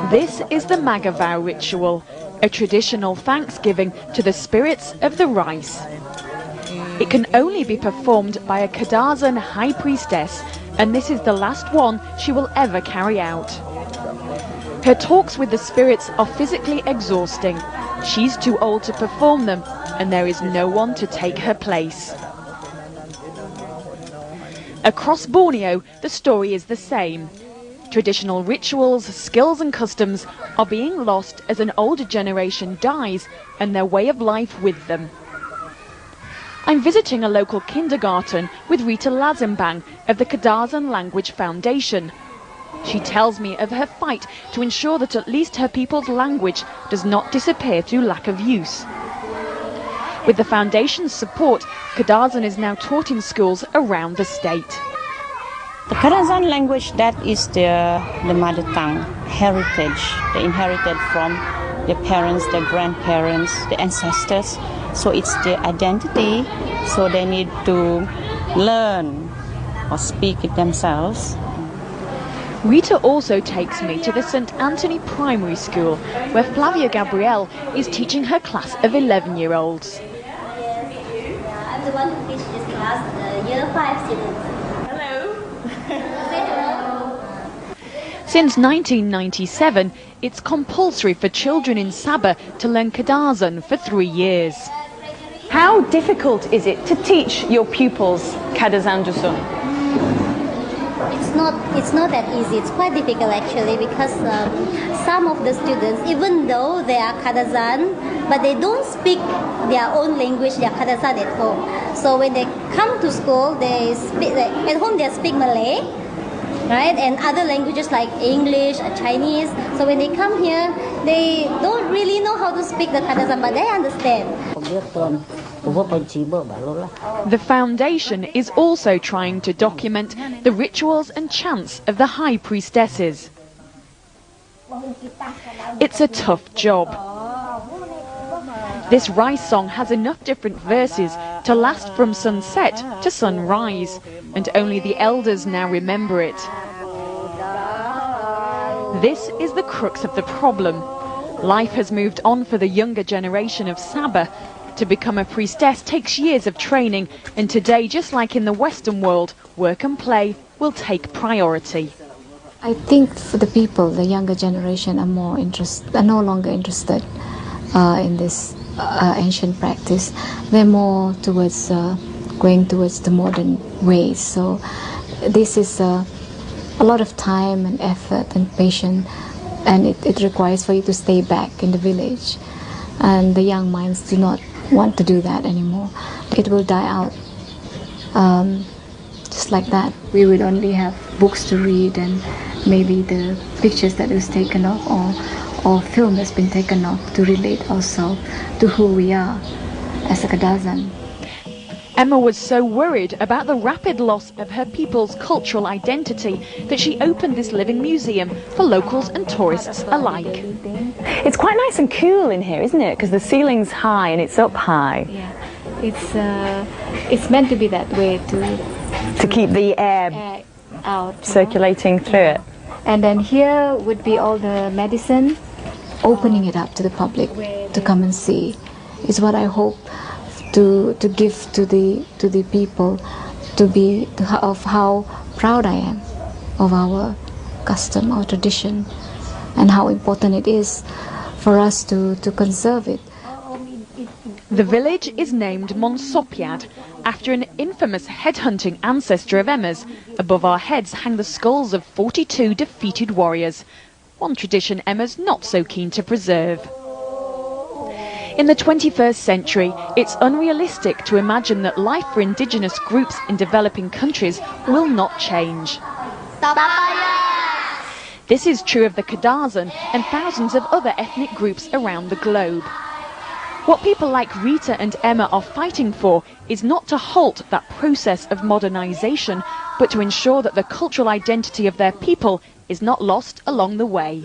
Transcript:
This is the Magavow ritual, a traditional thanksgiving to the spirits of the rice. It can only be performed by a KADAZAN high priestess, and this is the last one she will ever carry out. Her talks with the spirits are physically exhausting. She's too old to perform them, and there is no one to take her place. Across Borneo, the story is the same. Traditional rituals, skills and customs are being lost as an older generation dies and their way of life with them. I'm visiting a local kindergarten with Rita Lazenbang of the KADAZAN Language Foundation. She tells me of her fight to ensure that at least her people's language does not disappear through lack of use. With the foundation's support, KADAZAN is now taught in schools around the state. The KADAZAN language, that is the mother tongue heritage. They inherited from their parents, their grandparents, the ancestors. So it's their identity, so they need to learn or speak it themselves. Rita also takes me to the St. Anthony Primary School, where Flavia Gabrielle is teaching her class of 11-year-olds. I'm the one who teaches this class, the year 5 students. Since 1997, it's compulsory for children in Sabah to learn KADAZAN for 3 years. How difficult is it to teach your pupils KADAZAN DUSUN? It's not that easy. It's quite difficult actually, because some of the students, even though they are KADAZAN, but they don't speak their own language, their KADAZAN at home. So when they come to school, they speak, at home they speak Malay, right, and other languages like English or Chinese. So when they come here, they don't really know how to speak the KADAZAN, but they understand. The foundation is also trying to document the rituals and chants of the high priestesses. It's a tough job. This rice song has enough different verses to last from sunset to sunrise, and only the elders now remember it. This is the crux of the problem. Life has moved on for the younger generation of Sabah. To become a priestess takes years of training, and today, just like in the Western world, work and play will take priority. I think for the people, the younger generation are no longer interested in this ancient practice. They're more towards going towards the modern ways. So this is a lot of time and effort and patience, and it requires for you to stay back in the village. And the young minds do not want to do that anymore. It will die out just like that. We would only have books to read and maybe the pictures that was taken off or film that's been taken off to relate ourselves to who we are as a KADAZAN. Emma was so worried about the rapid loss of her people's cultural identity that she opened this living museum for locals and tourists alike. It's quite nice and cool in here, isn't it? Because the ceiling's high and it's up high. Yeah, it's meant to be that way to keep the air out, circulating through it. And then here would be all the medicine, opening it up to the public to come and see. Is what I hope to give to the people, of how proud I am of our custom, our tradition, and how important it is for us to conserve it. The village is named Monsopiad after an infamous headhunting ancestor of Emma's. Above our heads hang the skulls of 42 defeated warriors, one tradition Emma's not so keen to preserve. In the 21st century, it's unrealistic to imagine that life for indigenous groups in developing countries will not change. This is true of the KADAZAN and thousands of other ethnic groups around the globe. What people like Rita and Emma are fighting for is not to halt that process of modernization, but to ensure that the cultural identity of their people is not lost along the way.